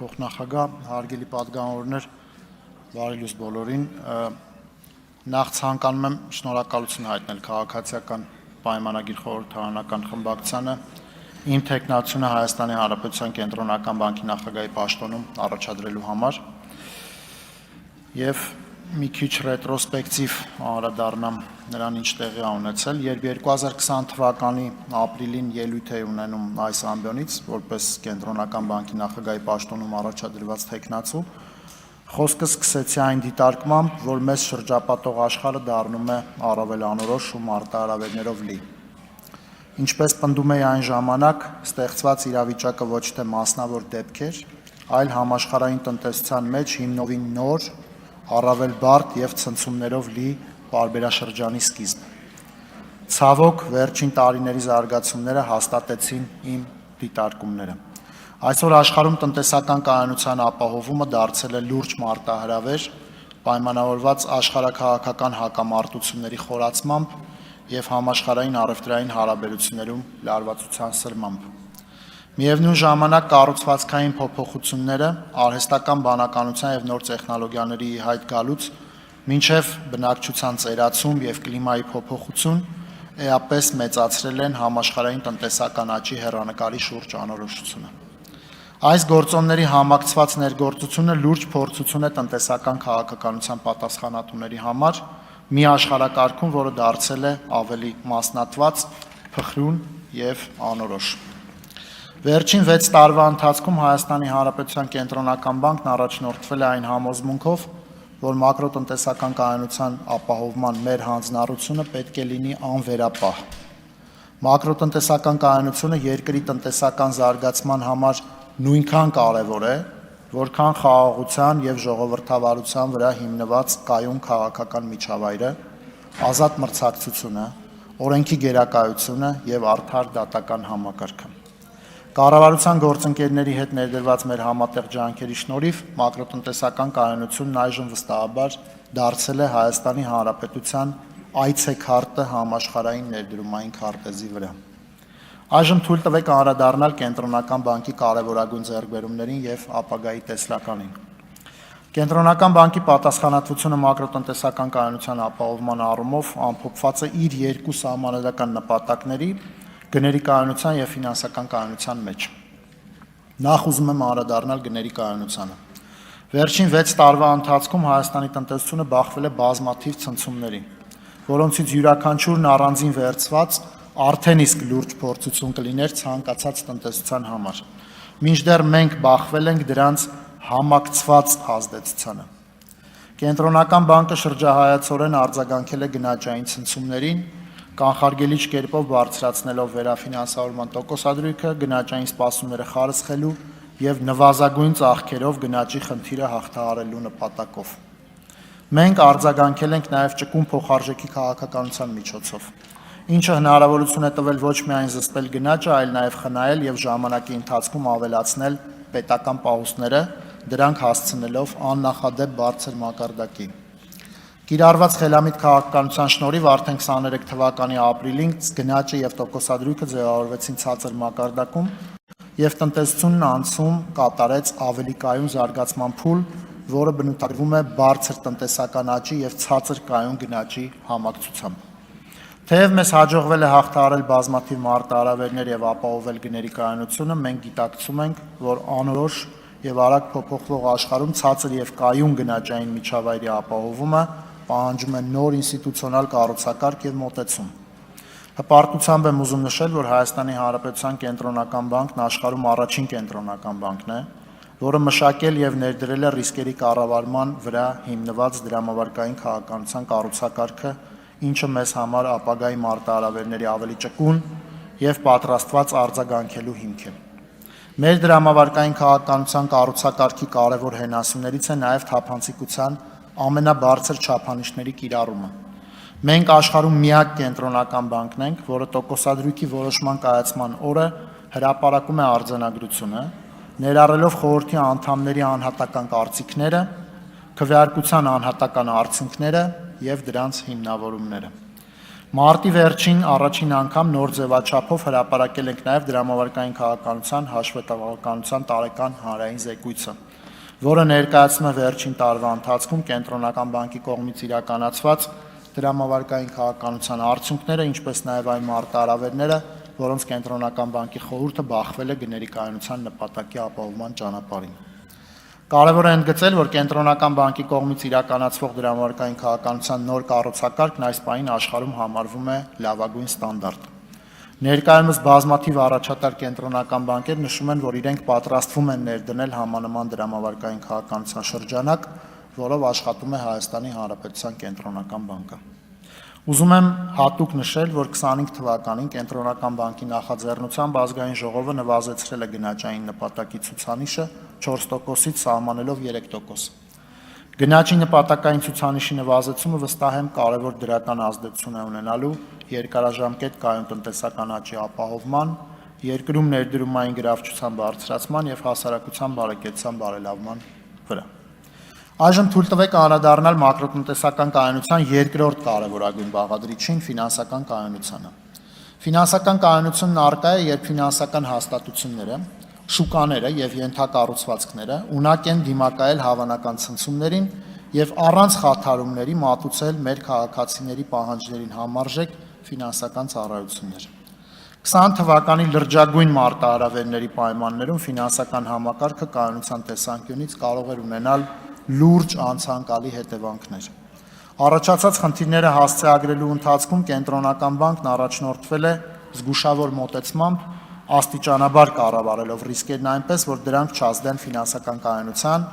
փոխնախագահ, հարգելի պատգամավորներ, բարի լույս բոլորին, նախ ցանկանում եմ շնորհակալություն հայտնել քաղաքացիական պայմանագիր խորհրդարանական խմբակցությանը, իմ թեկնածությունը Հայաստանի Հանրապետության Կենտրոնական բանկի նախագահի պաշտոնում առաջադրելու համար եւ մի քիչ ռետրոսպեկտիվ անդրադառնամ նրան ինչ տեղի է ունեցել, երբ 2020 թվականի ապրիլին ելույթ է ունենում այս ամբիոնից, որպես Կենտրոնական բանկի նախագահի պաշտոնում առաջադրված թեկնածու, խոսքը սկսեցի այն դիտարկմամբ, որ մեզ շրջապատող աշխարհը դառնում է առավել անորոշ ու մարտահրավերներով լի։ Ինչպես պնդում էի այն ժամանակ, ստեղծված իրավիճակը ոչ թե մասնավոր դեպք էր, այլ համաշխարհային տնտեսության մեջ հիմնովին նոր, առավել բարդ եւ ցնցումներով լի պարբերաշրջանի սկիզբ։ Ցավոք, վերջին տարիների զարգացումները հաստատեցին իմ դիտարկումները։ Այսօր աշխարհում տնտեսական կայունության ապահովումը դարձել է լուրջ մարտահրավեր, պայմանավորված աշխարհաքաղաքական հակամարտությունների խորացմամբ եւ համաշխարհային առևտրային հարաբերություններում լարվածության սրմամբ։ Միևնույն ժամանակ կառուցվածքային փոփոխությունները, արհեստական բանականության եւ նոր տեխնոլոգիաների հայտ գալուց մինչև բնակչության ծերացում եւ կլիմայի փոփոխություն էապես մեծացրել են համաշխարհային տնտեսական աճի հեռանկարի շուրջ անորոշությունը։ Այս գործոնների համակցված ներգործությունը լուրջ փորձություն է տնտեսական քաղաքականության պատասխանատուների համար մի աշխարհակարգում, որը դարձել է ավելի մասնատված, փխրուն եւ անորոշ։ Վերջին 6 տարվա ընթացքում Հայաստանի Հանրապետության Կենտրոնական բանկն առաջնորդվել է այն համոզմունքով, որ մակրոտնտեսական կայունության ապահովման մեր հանձնառությունը պետք է լինի անվերապահ։ Մակրոտնտեսական կայունությունը երկրի տնտեսական զարգացման համար նույնքան կարևոր է, որքան խաղաղության եւ ժողովրդավարության վրա հիմնված կայուն քաղաքական միջավայրը, ազատ մրցակցությունը, օրենքի գերակայությունը եւ արդար դատական համակարգը։ Կառավարության գործընկերների հետ ներդրված մեր համատեղ ջանքերի շնորհիվ մակրոտնտեսական կայունությունն այժմ վստահաբար դարձել է Հայաստանի Հանրապետության այցեքարտը համաշխարհային ներդրումային քարտեզի վրա։ Այժմ թույլ տվեք անդրադառնալ Կենտրոնական բանկի կարևորագույն ձեռքբերումներին եւ ապագայի տեսլականին։ Կենտրոնական բանկի պատասխանատվությունը մակրոտնտեսական կայունության ապահովման առումով ամփոփված է իր երկու սահմանադրական նպատակների՝ գների կայունության եւ ֆինանսական կայունության մեջ։ Նախ ուզում եմ անդրադառնալ գների կայունությանը։ Վերջին 6 տարվա ընթացքում Հայաստանի տնտեսությունը բախվել է բազմաթիվ ցնցումների, որոնցից յուրաքանչյուրն առանձին վերցված արդեն իսկ լուրջ փորձություն կլիներ ցանկացած տնտեսության համար։ Մինչդեռ մենք բախվել ենք դրանց համակցված ազդեցությանը։ Կենտրոնական բանկը շրջահայացորեն արձագանքել է գնաճային ցնցումներին, կանխարգելիչ կերպով բարձրացնելով վերաֆինանսավորման տոկոսադրույքը, գնաճային սպասումները խարսխելու եւ նվազագույն ծախքերով գնաճի խնդիրը հաղթահարելու նպատակով։ Մենք արձագանքել ենք նաեւ ճկուն փոխարժեքի քաղաքականության միջոցով, ինչը հնարավորություն է տվել ոչ միայն զսպել գնաճը, այլ նաեւ խնայել եւ ժամանակի ընթացքում ավելացնել պետական պահուստները, դրանք հասցնելով աննախադեպ բարձր մակարդակի։ Կիրառված խելամիտ քաղաքականության շնորհիվ արդեն 23 թվականի ապրիլին գնաճը եւ տոկոսադրույքը ձևավորվեցին ցածր մակարդակում եւ տնտեսությունն անցում կատարեց ավելի կայուն զարգացման փուլ, որը բնութագրվում է բարձր տնտեսական աճի եւ ցածր կայուն գնաճի համակցությամբ։ Թեև մեզ հաջողվել է հաղթահարել բազմաթիվ մարտահրավերներ եւ ապահովել գների կայունությունը, մենք գիտակցում ենք, որ անորոշ եւ արագ փոփոխվող աշխարհում ցածր եւ կայուն գնաճային միջավայրի ապահովումը պահանջում է նոր ինստիտուցիոնալ կառուցակարգ եւ մոտեցում։ Հպարտությամբ եմ ուզում նշել, որ Հայաստանի Հանրապետության Կենտրոնական բանկն աշխարհում առաջին կենտրոնական բանկն է, որը մշակել եւ ներդրել է ռիսկերի կառավարման վրա հիմնված դրամավարկային քաղաքականության կառուցակարգը, ինչը մեզ համար ապագայի մարտահրավերների ավելի ճկուն եւ պատրաստված արձագանքելու հիմք է։ Մեր դրամավարկային քաղաքականության կառուցակարգի կարևոր հենասյուներից է նաեւ թափանցիկության ամենաբարձր չափանիշների կիրառումը։ Մենք աշխարհում միակ կենտրոնական բանկն ենք, որը տոկոսադրույքի որոշման կայացման օրը հրապարակում է արձանագրությունը, ներառելով խորհրդի անդամների անհատական կարծիքները, քվեարկության անհատական արդյունքները եւ դրանց հիմնավորումները։ Մարտի վերջին առաջին անգամ նոր ձևաչափով հրապարակել ենք նաև դրամավարկային քաղաքականության հաշվետվականության տարեկան հանրային զեկույցը, որը ներկայացնում է վերջին տարվա ընթացքում Կենտրոնական բանկի կողմից իրականացված դրամավարկային քաղաքականության արդյունքները, ինչպես նաև այն մարտահրավերները, որոնց Կենտրոնական բանկի խորհուրդը բախվել է գների կայունության նպատակի ապահովման ճանապարհին։ Կարևոր է ընդգծել, որ Կենտրոնական բանկի կողմից իրականացվող դրամավարկային քաղաքականության նոր կառուցակարգն այս պահին աշխարհում համարվում է լավագույն ստանդարտ։ Ներկայումս բազմաթիվ առաջատար կենտրոնական բանկեր նշում են, որ իրենք պատրաստվում են ներդնել համանման դրամավարկային քաղաքականության շրջանակ, որով աշխատում է Հայաստանի Հանրապետության Կենտրոնական բանկը։ Ուզում եմ հատուկ նշել, որ 25 թվականին Կենտրոնական բանկի նախաձեռնությամբ ազգային ժողովը նվազեցրել է գնաճային նպատակի ցուցանիշը 4%-ից սահմանելով 3%։ Գնաճի նպատակային ցուցանիշի նվազեցումը վստահ եմ կարևոր դրական ազդեցություն է ունենալու երկարաժամկետ կայուն տնտեսական աճի ապահովման, երկրում ներդրումային գրավչության բարձրացման եւ հասարակության բարեկեցության բարելավման վրա։ Այժմ թույլ տվեք անդրադառնալ մակրոտնտեսական կայունության երկրորդ կարևորագույն բաղադրիչին՝ ֆինանսական կայունությանը։ Ֆինանսական կայունությունն առկա է, երբ ֆինանսական հաստատությունները, շուկաները եւ ենթակառուցվածքները ունակ են դիմակայել հավանական ցնցումներին եւ առանց խաթարումների մատուցել մեր քաղաքացիների պահանջներին համարժեք ֆինանսական ծառայություններ։ 20 թվականի լրջագույն մարտահրավերների պայմաններում ֆինանսական համակարգը կայունության տեսանկյունից կարող էր ունենալ լուրջ անցանկալի հետևանքներ։ Առաջացած խնդիրները հասցեագրելու ընթացքում Կենտրոնական բանկն առաջնորդվել է զգուշավոր մոտեցմամբ, աստիճանաբար կառավարելով ռիսկերն այնպես, որ դրանք չազդեն ֆինանսական կայունության,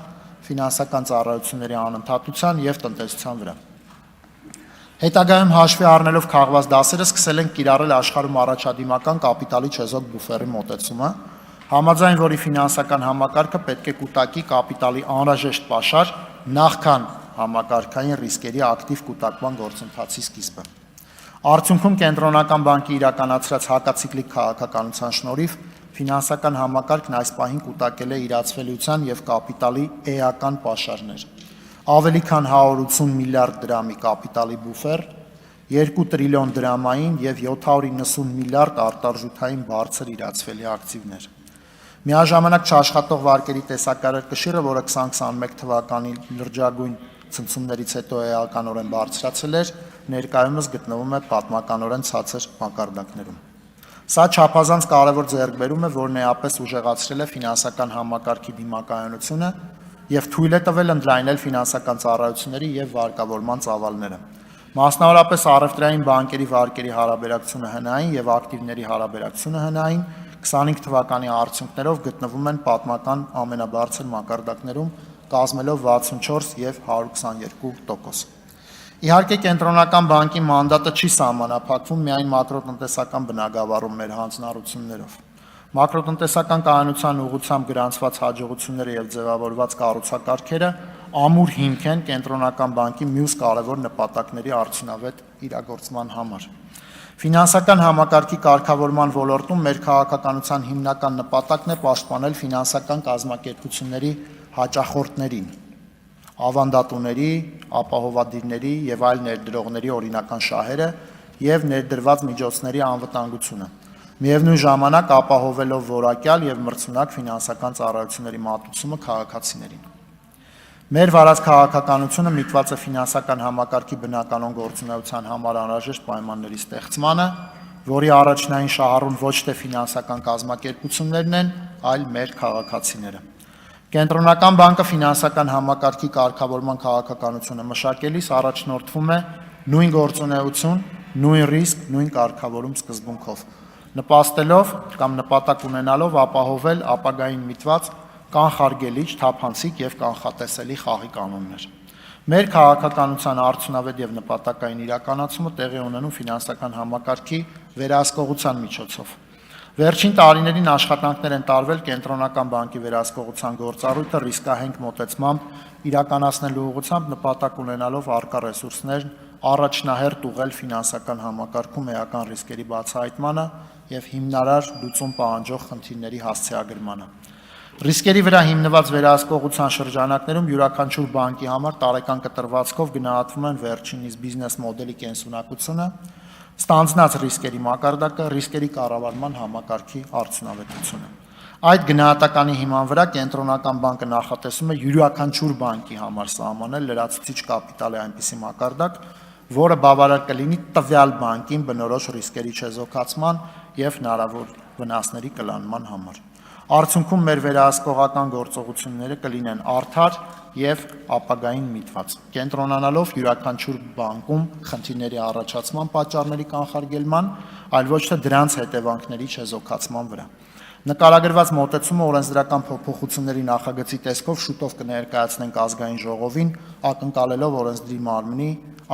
ֆինանսական ծառայությունների անընդհատության եւ տնտեսության վրա։ Հետագայում հաշվի առնելով քաղված դասերը սկսել ենք կիրառել աշխարհում առաջադիմական կապիտալի չեզոք բուֆերի մոտեցումը, համաձայն որի ֆինանսական համակարգը պետք է կուտակի կապիտալի անհրաժեշտ պաշար նախքան համակարգային ռիսկերի ակտիվ կուտակման գործընթացի սկիզբը։ Արդյունքում Կենտրոնական բանկի իրականացրած հակացիկլիկ քաղաքականության շնորհիվ ֆինանսական համակարգն այս պահին կուտակել է իրացվելիության եւ կապիտալի էական պաշարներ։ Ավելի քան 180 միլիարդ դրամի կապիտալի բուֆեր, 2 տրիլիոն դրամային եւ 790 միլիարդ արտարժութային բարձր իրացվելի ակտիվներ։ Միաժամանակ չաշխատող վարկերի տեսակարգկշիռը, որը 2021 թվականի լրջագույն ցնցումներից հետո էականորեն բարձրացել էր, ներկայումս գտնվում է պատմականորեն ցածր մակարդակներում։ Սա չափազանց կարևոր ձեռքբերում է, որն էապես ուժեղացրել է ֆինանսական համակարգի դիմակայունությունը եւ թույլ է տվել ընդլայնել ֆինանսական ծառայությունների եւ վարկավորման ծավալները։ Մասնավորապես առևտրային բանկերի վարկերի հարաբերակցությունը հնային եւ ակտիվների հարաբերակցությունը հնային 25 թվականի արդյունքներով գտնվում են պատմական ամենաբարձր մակարդակներում, կազմելով 64 եւ 122%։ Իհարկե Կենտրոնական բանկի մանդատը չի սահմանափակվում միայն մակրոտնտեսական բնագավառում մեր հանձնառություններով։ Մակրոտնտեսական կայունության ուղղությամբ գրանցված հաջողությունները եւ ձևավորված կառուցակարգերը ամուր հիմք են Կենտրոնական բանկի մյուս կարևոր նպատակների արդյունավետ իրագործման համար։ Ֆինանսական համակարգի կարգավորման ոլորտում մեր քաղաքականության հիմնական նպատակն է պաշտպանել ֆինանսական կազմակերպությունների հաճախորդներին, ավանդատուների, ապահովադիրների եւ այլ ներդրողների օրինական շահերը եւ ներդրված միջոցների անվտանգությունը, միևնույն ժամանակ ապահովելով որակյալ եւ մրցունակ ֆինանսական ծառայությունների մատուցումը քաղաքացիներին։ Մեր վարած քաղաքականությունը միտված է ֆինանսական համակարգի բնականon գործունեության համար անհրաժեշտ պայմանների ստեղծմանը, որի առաջնային շահառուն ոչ թե ֆինանսական կազմակերպություններն են, այլ մեր քաղաքացիները։ Կենտրոնական բանկը ֆինանսական համակարգի կարգավորման քաղաքականությունը մշակելիս առաջնորդվում է նույն գործունեություն, նույն ռիսկ, նույն կարգավորում սկզբունքով, նպաստելով կամ նպատակ ունենալով ապահովել ապագային միտված կանխարգելիչ, թափանցիկ եւ կանխատեսելի խաղի կանոններ։ Մեր քաղաքականության արդյունավետ եւ նպատակային իրականացումը տեղի ունենում ֆինանսական համակարգի վերահսկողության միջոցով։ Վերջին տարիներին աշխատանքներ են տարվել Կենտրոնական բանկի վերահսկողության գործառույթը ռիսկահենք մոտեցմամբ իրականացնելու ուղղությամբ նպատակ ունենալով առկա ռեսուրսներն առաջնահերթ ուղղել ֆինանսական համակարգում էական ռիսկերի բացահայտմանը եւ հիմնարար լուծում պահանջող խնդիրների հասցեագրմանը։ Ռիսկերի վրա հիմնված վերահսկողության շրջանակներում յուրաքանչյուր բանկի համար տարեկան կտրվածքով գնահատվում են վերջինիս բիզնես մոդելի կենսունակությունը, ստանձնած ռիսկերի մակարդակը, ռիսկերի կառավարման համակարգի արդյունավետությունը։ Այդ գնահատականի հիման վրա կենտրոնական բանկը նախատեսում է յուրաքանչյուր բանկի համար սահմանել լրացուցիչ կապիտալի այնպիսի մակարդակ, որը բավարար կլինի տվյալ բանկին բնորոշ ռիսկերի չեզոքացման եւ հնարավոր վնասների կլանման համար։ Արդյունքում մեր վերահսկողական գործողությունները կլինեն արդար եւ ապագային միտված, կենտրոնանալով յուրաքանչյուր բանկում խնդիրների առաջացման պատճառների կանխարգելման, այլ ոչ թե դրանց հետևանքների չեզոքացման վրա։ Նկարագրված մոտեցումը օրենսդրական փոփոխությունների նախագծի տեսքով շուտով կներկայացնենք ազգային ժողովին, ակնկալելով օրենսդրի մարմնի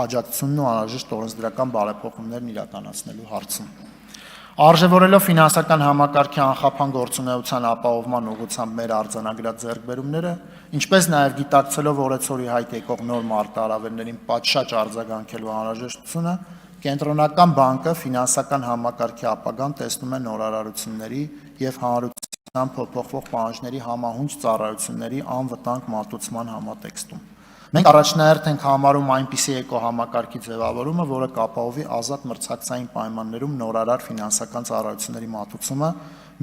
աջակցությունն ու անհրաժեշտ օրենսդրական բարեփոխումներն իրականացնելու հարցում։ Արժևորելով ֆինանսական համակարգի անխափան գործունեության ապահովման ուղղությամբ մեր արձանագրած ձեռքբերումները, ինչպես նաև գիտակցելով օրեցօրի հայտ եկող նոր մարտահրավերներին պատշաճ արձագանքելու անհրաժեշտությունը, Կենտրոնական բանկը ֆինանսական համակարգի ապագան տեսնում է նորարարությունների եւ հանրության փոփոխվող պահանջների համահունչ ծառայությունների անվտանգ մատուցման համատեքստում։ Մենք առաջնահերթ ենք համարում այնպիսի էկոհամակարգի ձևավորումը, որը կապահովի ազատ մրցակցային պայմաններում նորարար ֆինանսական ծառայությունների մատուցումը,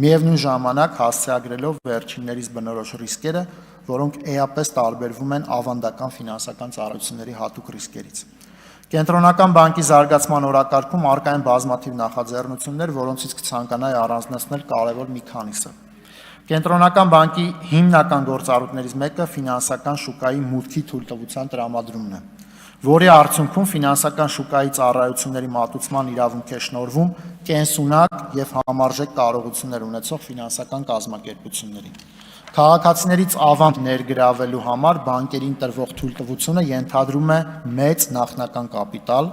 միևնույն ժամանակ հասցեագրելով վերջիններից բնորոշ ռիսկերը, որոնք էապես տարբերվում են ավանդական ֆինանսական ծառայությունների հատուկ ռիսկերից։ Կենտրոնական բանկի զարգացման օրակարգում առկա են բազմաթիվ նախաձեռնություններ, որոնցից կցանկանայի առանձնացնել կարևոր մի քանիսը։ Կենտրոնական բանկի հիմնական գործառույթներից մեկը ֆինանսական շուկայի մուտքի թույլտվության տրամադրումն է, որի արդյունքում ֆինանսական շուկայի ծառայությունների մատուցման իրավունք է շնորհվում կենսունակ եւ համարժեք կարողություններ ունեցող ֆինանսական կազմակերպություններին։ Քաղաքացիներից ավանդ ներգրավելու համար բանկերին տրվող թույլտվությունը ենթադրում է մեծ նախնական կապիտալ,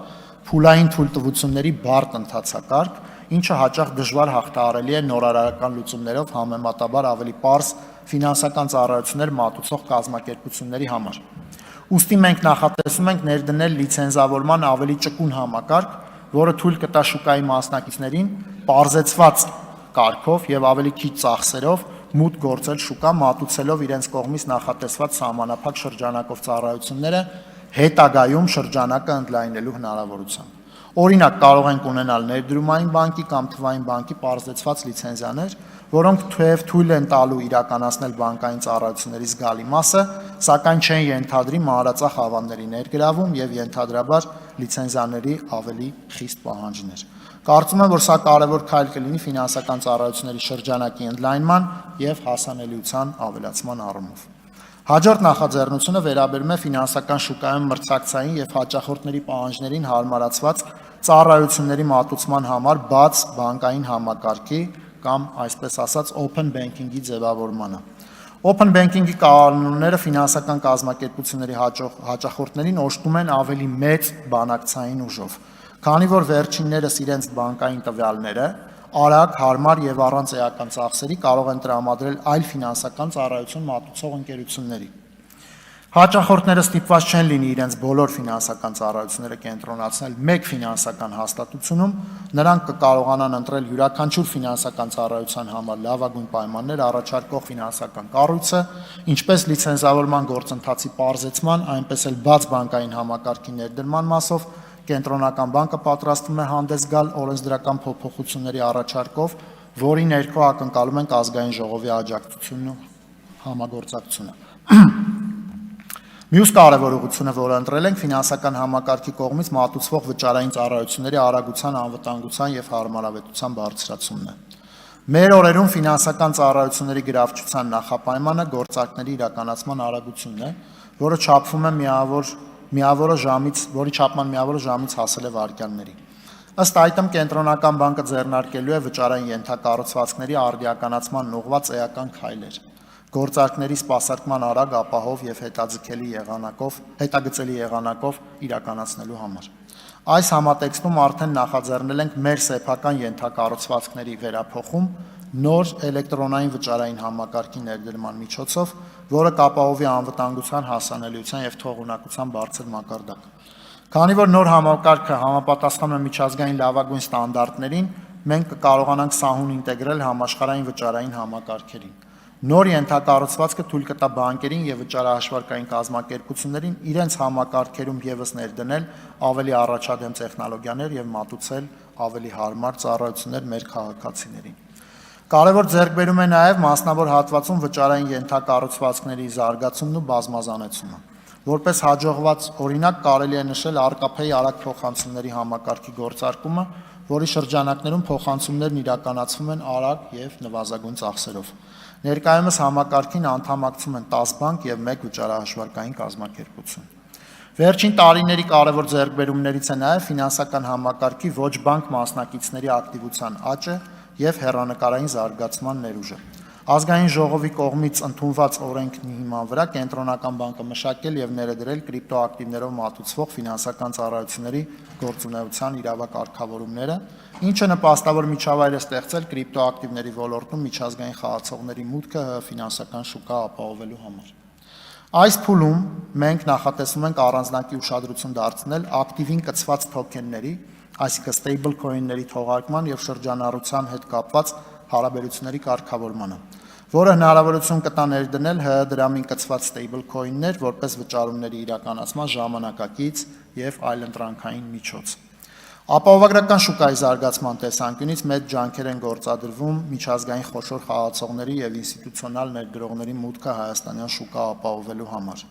փուլային թույլտվությունների բարդ ընթացակարգ, ինչը հաճախ դժվար հաղթահարելի է նորարարական լուծումներով համեմատաբար ավելի պարզ ֆինանսական ծառայություններ մատուցող կազմակերպությունների համար։ Ուստի մենք նախատեսում ենք ներդնել լիցենզավորման ավելի ճկուն համակարգ, որը թույլ կտա շուկայի մասնակիցներին պարզեցված կարգով եւ ավելի քիչ ծախսերով մուտք գործել շուկա, մատուցելով իրենց կողմից նախատեսված սահմանափակ շրջանակով ծառայությունները հետագայում շրջանակը ընդլայնելու հնարավորությամբ։ Օրինակ, կարող ենք ունենալ ներդրումային բանկի կամ թվային բանկի պարզեցված լիցենզիաներ, որոնք թեև թույլ են տալու իրականացնել բանկային ծառայությունների զգալի մասը, սակայն չեն ենթադրի մանրածախ ավանդների ներգրավում եւ ենթադրաբար լիցենզիաների ավելի խիստ պահանջներ։ Կարծում եմ, որ սա կարևոր քայլ կլինի ֆինանսական ծառայությունների շրջանակի ընդլայնման եւ հասանելիության ավելացման առումով։ Հաջորդ նախաձեռնությունը վերաբերում է ֆինանսական շուկայում մրցակցային եւ հաճախորդների պահանջներին հարմարացված ծառայությունների մատուցման համար բաց բանկային համակարգի կամ այսպես ասած open banking-ի ձևավորմանը։ Open banking-ի կանոնները ֆինանսական կազմակերպությունների հաճախորդներին օժտում են ավելի մեծ բանակցային ուժով, քանի որ վերջիններս իրենց բանկային տվյալները արագ, հարմար եւ առանց էական ծախսերի կարող են տրամադրել այլ ֆինանսական ծառայություն մատուցող ընկերությունների։ Հաճախորդները ստիպված չեն լինի իրենց բոլոր ֆինանսական ծառայությունները կենտրոնացնել մեկ ֆինանսական հաստատությունում, նրանք կկարողանան ընտրել յուրաքանչյուր ֆինանսական ծառայության համար լավագույն պայմաններ առաջարկող ֆինանսական կառույցը, ինչպես լիցենզավորման գործընթացի պարզեցման, այնպես էլ բաց բանկային համակարգի ներդրման մասով Կենտրոնական բանկը պատրաստվում է հանդես գալ օրենսդրական փոփոխությունների առաջարկով, որի ներքո ակնկալում ենք ազգային ժողովի աջակցությունն ու համագործակցությունը։ Մյուս կարևոր ուղղությունը, որը ընտրել ենք, ֆինանսական համակարգի կողմից մատուցվող վճարային ծառայությունների արագության, անվտանգության եւ հարմարավետության բարձրացումն է։ Մեր օրերում ֆինանսական ծառայությունների գրավչության նախապայմանը գործարքների իրականացման արագությունն է, որը չափվում է որի չափման միավորը ժամից հասել է վայրկյանների։ Ըստ այդմ Կենտրոնական բանկը ձեռնարկելու է վճարային ենթակառուցվածքների արդիականացման ուղղված էական քայլեր, գործարքների սպասարկման արագ, ապահով եւ հետագծելի եղանակով իրականացնելու համար։ Այս համատեքստում արդեն նախաձեռնել ենք մեր սեփական ենթակառուցվածքների վերափոխում նոր էլեկտրոնային վճարային համակարգի ներդրման միջոցով, որը կապահովի անվտանգության, հասանելիության եւ թողունակության բարձր մակարդակ։ Քանի որ նոր համակարգը համապատասխանում է միջազգային լավագույն ստանդարտներին, մենք կկարողանանք սահուն ինտեգրել համաշխարհային վճարային համակարգերին։ Նոր ենթակառուցվածքը թույլ կտա բանկերին եւ վճարահաշվարկային կազմակերպություններին իրենց համակարգերում եւս ներդնել ավելի առաջադեմ տեխնոլոգիաներ եւ մատուցել ավելի հարմար ծառայություններ մեր քաղաքացիներին։ Կարևոր ձեռքբերում է նաեւ մասնավոր հատվածում վճարային ենթակառուցվածքների զարգացումն ու բազմազանեցումը։ Որպես հաջողված օրինակ կարելի է նշել Arcapay արագ փոխանցումների համակարգի գործարկումը, որի շրջանակներում փոխանցումներն իրականացվում են արագ եւ նվազագույն ծախսերով։ Ներկայումս համակարգին անդամակցում են 10 բանկ եւ 1 վճարահաշվարկային կազմակերպություն։ Վերջին տարիների կարևոր ձեռքբերումներից է նաեւ ֆինանսական համակարգի ոչ բանկ մասնակիցների ակտիվության աճը եւ հեռանկարային զարգացման ներուժը։ Ազգային ժողովի կողմից ընդունված օրենքի հիման վրա Կենտրոնական բանկը մշակել եւ ներդրել կրիպտոակտիվներով մատուցվող ֆինանսական ծառայությունների գործունեության իրավակարգավորումները, ինչը նպաստավոր միջավայր է ստեղծել կրիպտոակտիվների ոլորտում միջազգային խաղացողների մուտքը ֆինանսական շուկա ապահովելու համար։ Այս փուլում մենք նախատեսում ենք առանձնակի ուշադրություն դարձնել ակտիվին կցված թոքենների, այսինքն stable coin-ների թողարկման եւ շրջանառության հետ կապված հարաբերությունների կարգավորմանը, որը հնարավորություն կտա ներդնել ՀՀ դրամին կցված stable coin-ներ որպես վճարումների իրականացման ժամանակակից եւ այլընտրանքային միջոց։ Ապահովագրական շուկայի զարգացման տեսանկյունից մեծ ջանքեր են գործադրվում միջազգային խոշոր խաղացողների եւ ինստիտուցիոնալ ներդրողների մուտքը հայաստանյան շուկա ապահովելու համար։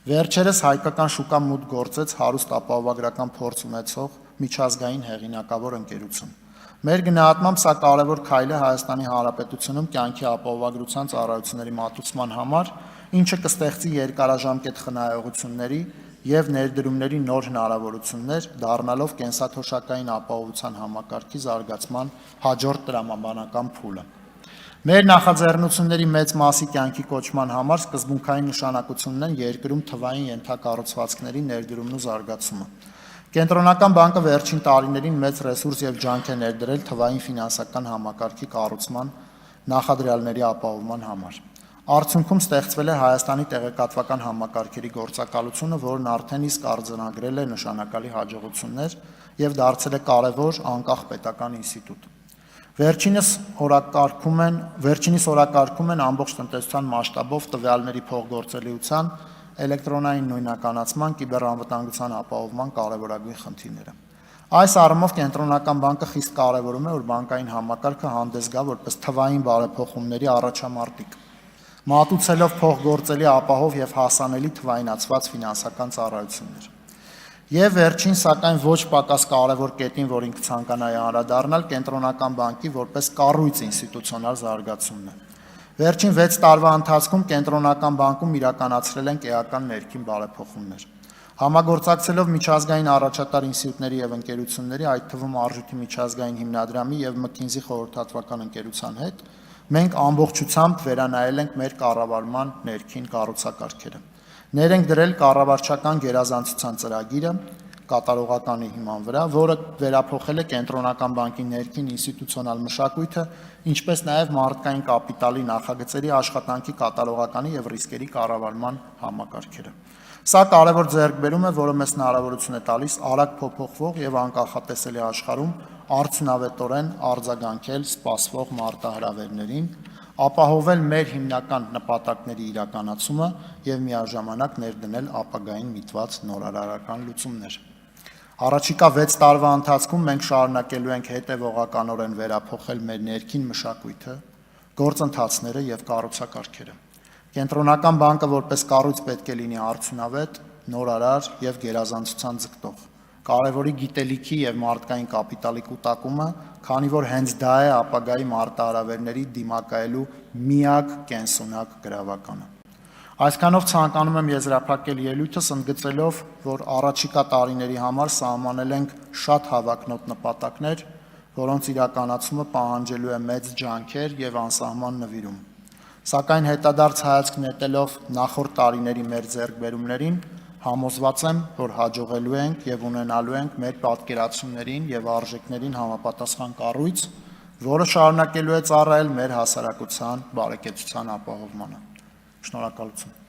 Վերջերս հայկական շուկա մուտք գործեց հարուստ ապահովագրական փորձ ունեցող միջազգային հեղինակավոր ընկերություն։ Մեր գնահատմամբ սա կարևոր քայլ է Հայաստանի Հանրապետությունում կյանքի ապահովագրության ծառայությունների մատուցման համար, ինչը կստեղծի երկարաժամկետ խնայողությունների եւ ներդրումների նոր հնարավորություններ, դառնալով կենսաթոշակային ապահովության համակարգի զարգացման հաջորդ տրամաբանական փուլը։ Մեր նախաձեռնությունների մեծ մասի կյանքի կոչման համար սկզբունքային նշանակություն ունեն երկրում թվային ենթակառուցվածքների ներդրումն ու զարգացումը։ Կենտրոնական բանկը վերջին տարիներին մեծ ռեսուրս եւ ջանք է ներդրել թվային ֆինանսական համակարգի կառուցման նախադրյալների ապահովման համար։ Արդյունքում ստեղծվել է Հայաստանի տեղեկատվական համակարգերի գործակալությունը, որն արդեն իսկ արձանագրել է նշանակալի հաջողություններ եւ դարձել է կարևոր անկախ պետական ինստիտուտ։ Վերջինիս օրակարգում են ամբողջ տնտեսության մասշտաբով տվյալների փոխգործելիության, էլեկտրոնային նույնականացման, կիբեռանվտանգության ապահովման կարևորագույն խնդիրները։ Այս առումով Կենտրոնական բանկը խիստ կարևորում է, որ բանկային համակարգը հանդես գա որպես թվային բարեփոխումների առաջամարտիկ, մատուցելով փոխգործելի ապահով եւ հասանելի թվայնացված ֆինանսական ծառայություններ։ Եվ վերջին, սակայն ոչ պակաս կարևոր կետին, որին կցանկանայի անդրադառնալ, Կենտրոնական բանկի որպես կառույց ինստիտուցիոնալ զարգացումն է։ Վերջին 6 տարվա ընթացքում Կենտրոնական բանկում իրականացրել են էական ներքին բարեփոխումներ։ Համագործակցելով միջազգային առաջատար ինստիտուտների եւ ընկերությունների, այդ թվում Արժույթի միջազգային հիմնադրամի եւ McKinsey խորհրդատվական ընկերության հետ, մենք ամբողջությամբ վերանայել ենք մեր կառավարման ներքին կառուցակարգերը։ Ներ ենք դրել կառավարչական գերազանցության ծրագիրը կատարողականի հիման վրա, որը վերափոխել է Կենտրոնական բանկի ներքին ինստիտուցիոնալ մշակույթը, ինչպես նաև մարդկային կապիտալի նախագծերի աշխատանքի կատարողականի եւ ռիսկերի կառավարման համակարգերը։ Սա կարևոր ձեռքբերում է, որը մեզ հնարավորություն է տալիս արագ փոփոխվող եւ անկախատեսելի աշխարհում արդյունավետորեն արձագանքել սպասվող մարտահրավերներին, ապահովել մեր հիմնական նպատակների իրականացումը եւ միաժամանակ ներդնել ապագային միտված նորարարական լուծումներ։ Առաջիկա 6 տարվա ընթացքում մենք շարունակելու ենք հետևողականորեն վերափոխել մեր ներքին մշակույթը, գործընթացները եւ կառուցակարգերը։ Կենտրոնական բանկը որպես կառույց պետք է լինի արդյունավետ, նորարար եւ գերազանցության ձգտող, կարևորի գիտելիքի եւ մարդկային կապիտալի կուտակումը, քանի որ հենց դա է ապագայի մարտահրավերների դիմակայելու միակ կենսունակ գրավականը։ Այսքանով ցանկանում եմ եզրափակել ելույթս ընդգծելով, որ առաջիկա տարիների համար սահմանել ենք շատ հավակնոտ նպատակներ, որոնց իրականացումը պահանջելու է մեծ ջանքեր եւ անսահման նվիրում։ Սակայն հետադարձ հայացք նետելով նախորդ տարիների մեր ձեռքբերումներին, համոզված եմ, որ հաջողելու ենք եւ ունենալու ենք մեր պատկերացումներին եւ արժեքներին համապատասխան կառույց, որը շարունակելու է ծառայել մեր հասարակության բարեկեցության ապահովմանը։ Շնորհակալություն։